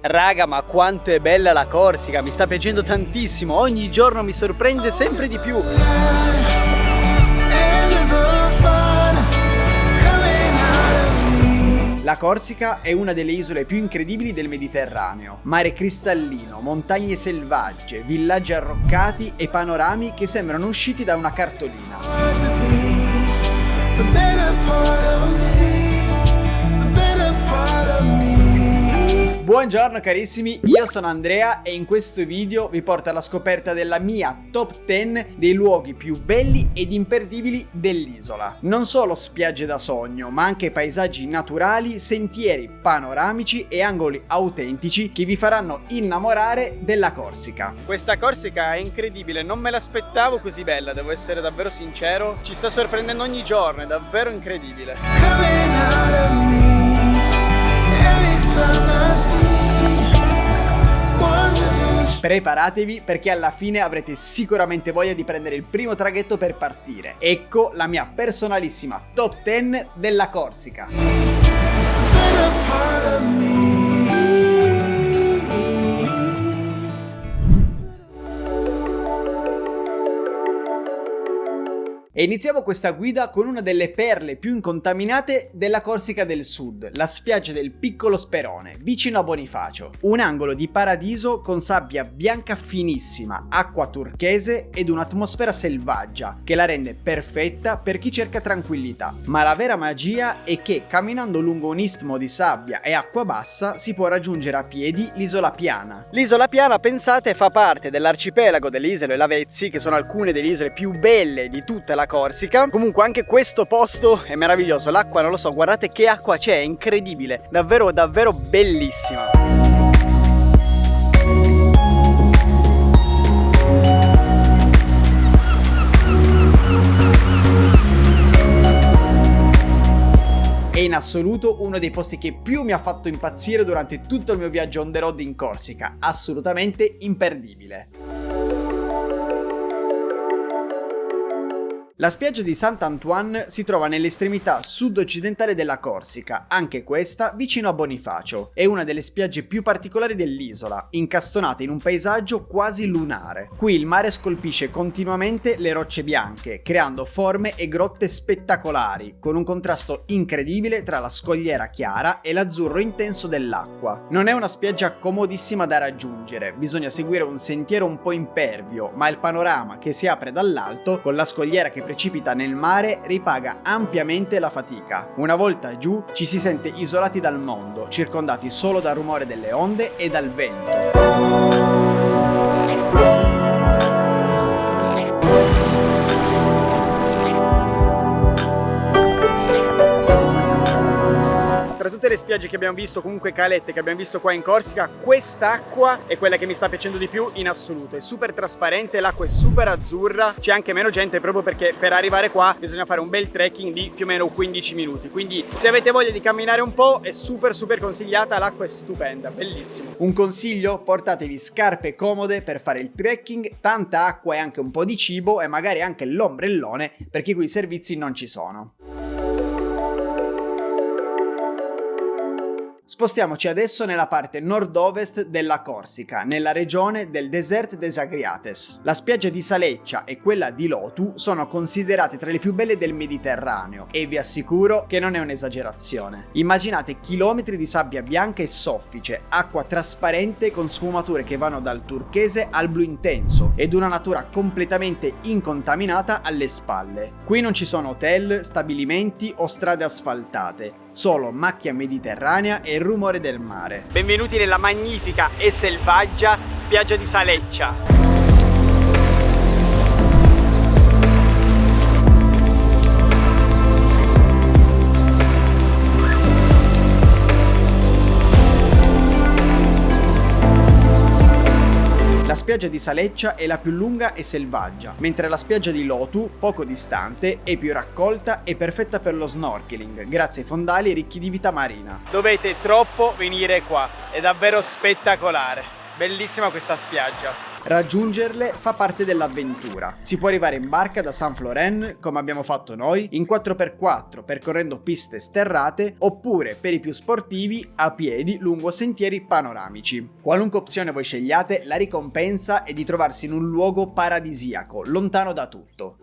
Raga, ma quanto è bella la Corsica, mi sta piacendo tantissimo, ogni giorno mi sorprende sempre di più. La Corsica è una delle isole più incredibili del Mediterraneo. Mare cristallino, montagne selvagge, villaggi arroccati e panorami che sembrano usciti da una cartolina. Buongiorno carissimi, io sono Andrea e in questo video vi porto alla scoperta della mia top 10 dei luoghi più belli ed imperdibili dell'isola. Non solo spiagge da sogno, ma anche paesaggi naturali, sentieri panoramici e angoli autentici che vi faranno innamorare della Corsica. Questa Corsica è incredibile, non me l'aspettavo così bella, devo essere davvero sincero. Ci sta sorprendendo ogni giorno, è davvero incredibile. Preparatevi perché alla fine avrete sicuramente voglia di prendere il primo traghetto per partire. Ecco la mia personalissima top 10 della Corsica. E iniziamo questa guida con una delle perle più incontaminate della Corsica del Sud, la spiaggia del Piccolo Sperone, vicino a Bonifacio. Un angolo di paradiso con sabbia bianca finissima, acqua turchese ed un'atmosfera selvaggia che la rende perfetta per chi cerca tranquillità. Ma la vera magia è che camminando lungo un istmo di sabbia e acqua bassa si può raggiungere a piedi l'Isola Piana. L'Isola Piana, pensate, fa parte dell'arcipelago delle Isole Lavezzi, che sono alcune delle isole più belle di tutta la Corsica. Comunque anche questo posto è meraviglioso, l'acqua non lo so, guardate che acqua c'è, è incredibile, davvero davvero bellissima. È in assoluto uno dei posti che più mi ha fatto impazzire durante tutto il mio viaggio on the road in Corsica, assolutamente imperdibile. La spiaggia di Saint-Antoine si trova nell'estremità sud-occidentale della Corsica, anche questa vicino a Bonifacio. È una delle spiagge più particolari dell'isola, incastonata in un paesaggio quasi lunare. Qui il mare scolpisce continuamente le rocce bianche, creando forme e grotte spettacolari, con un contrasto incredibile tra la scogliera chiara e l'azzurro intenso dell'acqua. Non è una spiaggia comodissima da raggiungere, bisogna seguire un sentiero un po' impervio, ma il panorama che si apre dall'alto, con la scogliera che precipita nel mare, ripaga ampiamente la fatica. Una volta giù ci si sente isolati dal mondo, circondati solo dal rumore delle onde e dal vento. Tra tutte le spiagge che abbiamo visto, comunque calette che abbiamo visto qua in Corsica, quest'acqua è quella che mi sta piacendo di più in assoluto. È super trasparente, l'acqua è super azzurra, c'è anche meno gente proprio perché per arrivare qua bisogna fare un bel trekking di più o meno 15 minuti. Quindi se avete voglia di camminare un po' è super consigliata, l'acqua è stupenda, bellissimo. Un consiglio: portatevi scarpe comode per fare il trekking, tanta acqua e anche un po' di cibo e magari anche l'ombrellone perché qui i servizi non ci sono. Spostiamoci adesso nella parte nord-ovest della Corsica, nella regione del Désert des Agriates. La spiaggia di Saleccia e quella di Lotu sono considerate tra le più belle del Mediterraneo e vi assicuro che non è un'esagerazione. Immaginate chilometri di sabbia bianca e soffice, acqua trasparente con sfumature che vanno dal turchese al blu intenso ed una natura completamente incontaminata alle spalle. Qui non ci sono hotel, stabilimenti o strade asfaltate, solo macchia mediterranea e rumore del mare. Benvenuti nella magnifica e selvaggia spiaggia di Saleccia. La spiaggia di Saleccia è la più lunga e selvaggia, mentre la spiaggia di Lotu, poco distante, è più raccolta e perfetta per lo snorkeling, grazie ai fondali ricchi di vita marina. Dovete troppo venire qua, è davvero spettacolare, bellissima questa spiaggia. Raggiungerle fa parte dell'avventura. Si può arrivare in barca da Saint-Florent, come abbiamo fatto noi, in 4x4 percorrendo piste sterrate, oppure per i più sportivi a piedi lungo sentieri panoramici. Qualunque opzione voi scegliate, la ricompensa è di trovarsi in un luogo paradisiaco, lontano da tutto.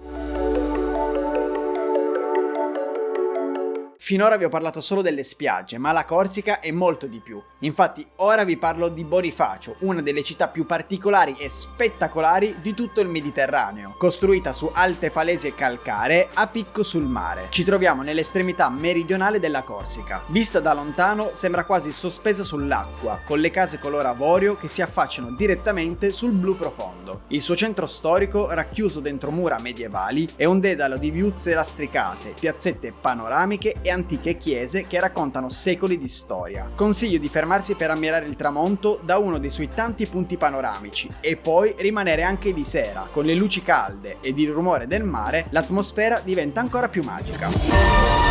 Finora vi ho parlato solo delle spiagge, ma la Corsica è molto di più. Infatti ora vi parlo di Bonifacio, una delle città più particolari e spettacolari di tutto il Mediterraneo, costruita su alte falesie calcaree a picco sul mare. Ci troviamo nell'estremità meridionale della Corsica. Vista da lontano sembra quasi sospesa sull'acqua, con le case color avorio che si affacciano direttamente sul blu profondo. Il suo centro storico, racchiuso dentro mura medievali, è un dedalo di viuzze lastricate, piazzette panoramiche e antiche chiese che raccontano secoli di storia. Consiglio di fermarsi per ammirare il tramonto da uno dei suoi tanti punti panoramici e poi rimanere anche di sera. Con le luci calde ed il rumore del mare, l'atmosfera diventa ancora più magica.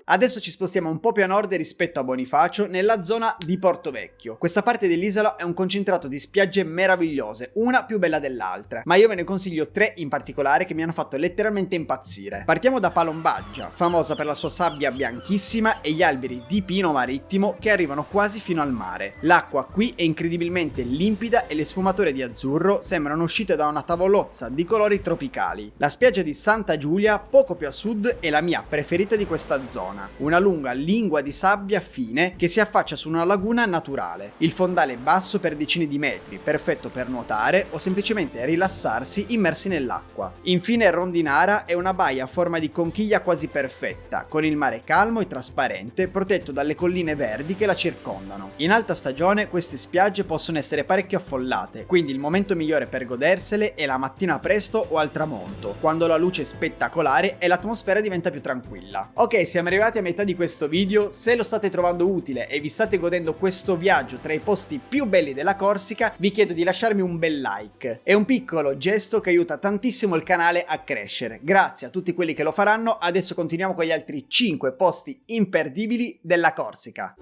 Adesso ci spostiamo un po' più a nord rispetto a Bonifacio, nella zona di Porto Vecchio. Questa parte dell'isola è un concentrato di spiagge meravigliose, una più bella dell'altra, ma io ve ne consiglio 3 in particolare che mi hanno fatto letteralmente impazzire. Partiamo da Palombaggia, famosa per la sua sabbia bianchissima e gli alberi di pino marittimo che arrivano quasi fino al mare. L'acqua qui è incredibilmente limpida e le sfumature di azzurro sembrano uscite da una tavolozza di colori tropicali. La spiaggia di Santa Giulia, poco più a sud, è la mia preferita di questa zona. Una lunga lingua di sabbia fine che si affaccia su una laguna naturale. Il fondale è basso per decine di metri, perfetto per nuotare o semplicemente rilassarsi immersi nell'acqua. Infine Rondinara è una baia a forma di conchiglia quasi perfetta, con il mare calmo e trasparente, protetto dalle colline verdi che la circondano. In alta stagione queste spiagge possono essere parecchio affollate, quindi il momento migliore per godersele è la mattina presto o al tramonto, quando la luce è spettacolare e l'atmosfera diventa più tranquilla. Ok, siamo arrivati a metà di questo video. Se lo state trovando utile e vi state godendo questo viaggio tra i posti più belli della Corsica, vi chiedo di lasciarmi un bel like. È un piccolo gesto che aiuta tantissimo il canale a crescere. Grazie a tutti quelli che lo faranno. Adesso continuiamo con gli altri 5 posti imperdibili della Corsica.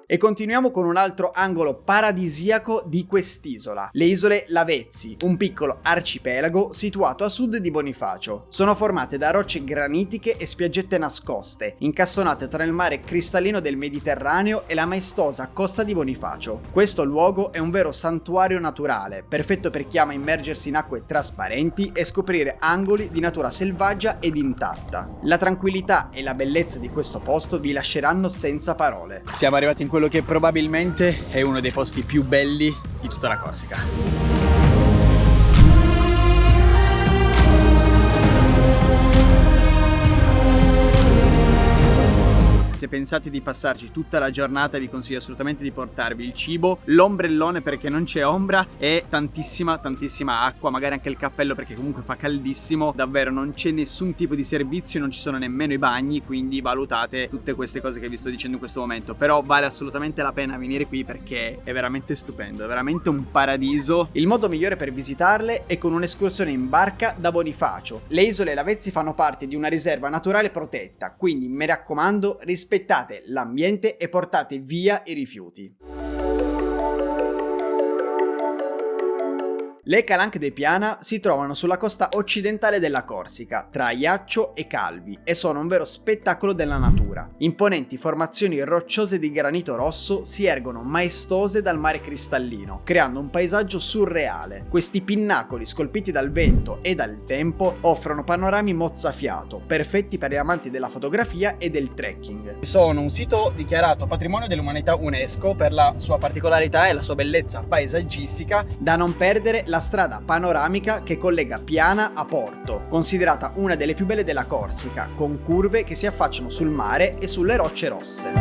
E continuiamo con un altro angolo paradisiaco di quest'isola, le isole Lavezzi, un piccolo arcipelago situato a sud di Bonifacio. Sono formate da rocce granitiche e spiaggette nascoste, incastonate tra il mare cristallino del Mediterraneo e la maestosa costa di Bonifacio. Questo luogo è un vero santuario naturale, perfetto per chi ama immergersi in acque trasparenti e scoprire angoli di natura selvaggia ed intatta. La tranquillità e la bellezza di questo posto vi lasceranno senza parole. Siamo arrivati in quello che probabilmente è uno dei posti più belli di tutta la Corsica. Se pensate di passarci tutta la giornata, vi consiglio assolutamente di portarvi il cibo, l'ombrellone perché non c'è ombra e tantissima acqua, magari anche il cappello perché comunque fa caldissimo. Davvero non c'è nessun tipo di servizio, non ci sono nemmeno i bagni, quindi valutate tutte queste cose che vi sto dicendo in questo momento. Però vale assolutamente la pena venire qui perché è veramente stupendo, è veramente un paradiso. Il modo migliore per visitarle è con un'escursione in barca da Bonifacio. Le isole Lavezzi fanno parte di una riserva naturale protetta, quindi mi raccomando, rispettate l'ambiente e portate via i rifiuti. Le Calanche de Piana si trovano sulla costa occidentale della Corsica, tra Ajaccio e Calvi, e sono un vero spettacolo della natura. Imponenti formazioni rocciose di granito rosso si ergono maestose dal mare cristallino, creando un paesaggio surreale. Questi pinnacoli scolpiti dal vento e dal tempo offrono panorami mozzafiato, perfetti per gli amanti della fotografia e del trekking. Sono un sito dichiarato Patrimonio dell'Umanità UNESCO per la sua particolarità e la sua bellezza paesaggistica, da non perdere la strada panoramica che collega Piana a Porto, considerata una delle più belle della Corsica, con curve che si affacciano sul mare e sulle rocce rosse.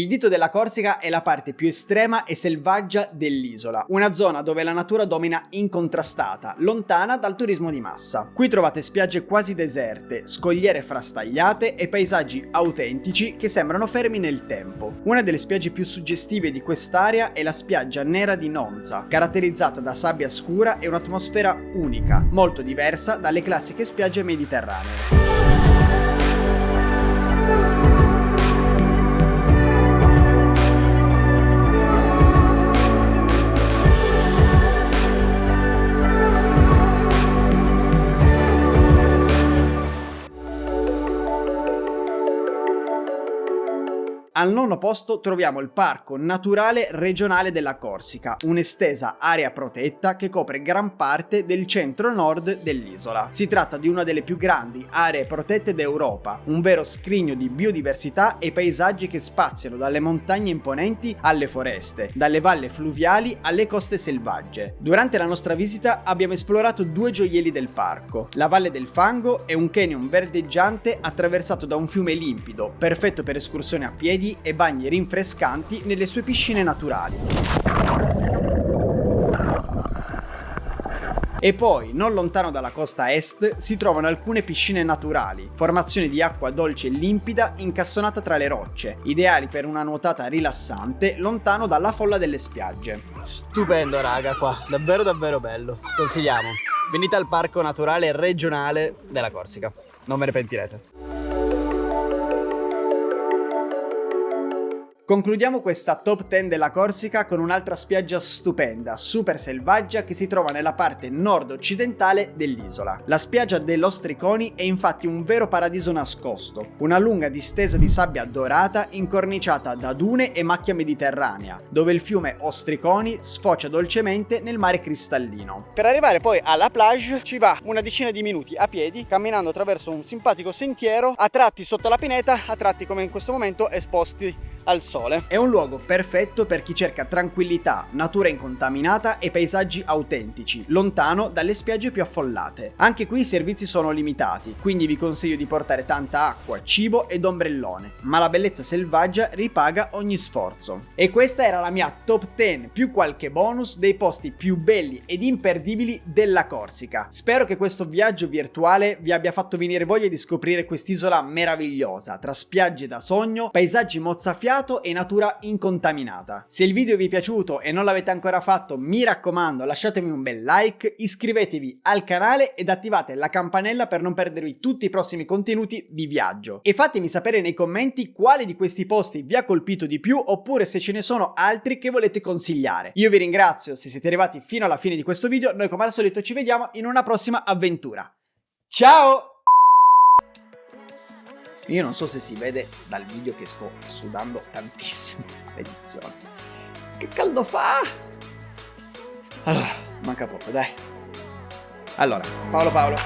Il Dito della Corsica è la parte più estrema e selvaggia dell'isola, una zona dove la natura domina incontrastata, lontana dal turismo di massa. Qui trovate spiagge quasi deserte, scogliere frastagliate e paesaggi autentici che sembrano fermi nel tempo. Una delle spiagge più suggestive di quest'area è la spiaggia nera di Nonza, caratterizzata da sabbia scura e un'atmosfera unica, molto diversa dalle classiche spiagge mediterranee. Al nono posto troviamo il Parco Naturale Regionale della Corsica, un'estesa area protetta che copre gran parte del centro-nord dell'isola. Si tratta di una delle più grandi aree protette d'Europa, un vero scrigno di biodiversità e paesaggi che spaziano dalle montagne imponenti alle foreste, dalle valli fluviali alle coste selvagge. Durante la nostra visita abbiamo esplorato due gioielli del parco, la Valle del Fango e un canyon verdeggiante attraversato da un fiume limpido, perfetto per escursioni a piedi e bagni rinfrescanti nelle sue piscine naturali. E poi, non lontano dalla costa est, si trovano alcune piscine naturali, formazioni di acqua dolce e limpida incastonata tra le rocce, ideali per una nuotata rilassante lontano dalla folla delle spiagge. Stupendo raga qua, davvero davvero bello, consigliamo. Venite al Parco Naturale Regionale della Corsica, non ve ne pentirete. Concludiamo questa top 10 della Corsica con un'altra spiaggia stupenda, super selvaggia che si trova nella parte nord-occidentale dell'isola. La spiaggia dell'Ostriconi è infatti un vero paradiso nascosto, una lunga distesa di sabbia dorata incorniciata da dune e macchia mediterranea, dove il fiume Ostriconi sfocia dolcemente nel mare cristallino. Per arrivare poi alla plage ci va una decina di minuti a piedi, camminando attraverso un simpatico sentiero, a tratti sotto la pineta, a tratti come in questo momento esposti al sole. È un luogo perfetto per chi cerca tranquillità, natura incontaminata e paesaggi autentici, lontano dalle spiagge più affollate. Anche qui i servizi sono limitati, quindi vi consiglio di portare tanta acqua, cibo ed ombrellone, ma la bellezza selvaggia ripaga ogni sforzo. E questa era la mia top 10 più qualche bonus dei posti più belli ed imperdibili della Corsica. Spero che questo viaggio virtuale vi abbia fatto venire voglia di scoprire quest'isola meravigliosa, tra spiagge da sogno, paesaggi mozzafiato e natura incontaminata. Se il video vi è piaciuto e non l'avete ancora fatto, mi raccomando, lasciatemi un bel like, iscrivetevi al canale ed attivate la campanella per non perdervi tutti i prossimi contenuti di viaggio. E fatemi sapere nei commenti quali di questi posti vi ha colpito di più oppure se ce ne sono altri che volete consigliare. Io vi ringrazio se siete arrivati fino alla fine di questo video, noi come al solito ci vediamo in una prossima avventura. Ciao! Io non so se si vede dal video che sto sudando tantissimo l'edizione. Che caldo fa! Allora, manca poco, dai. Allora, Paolo.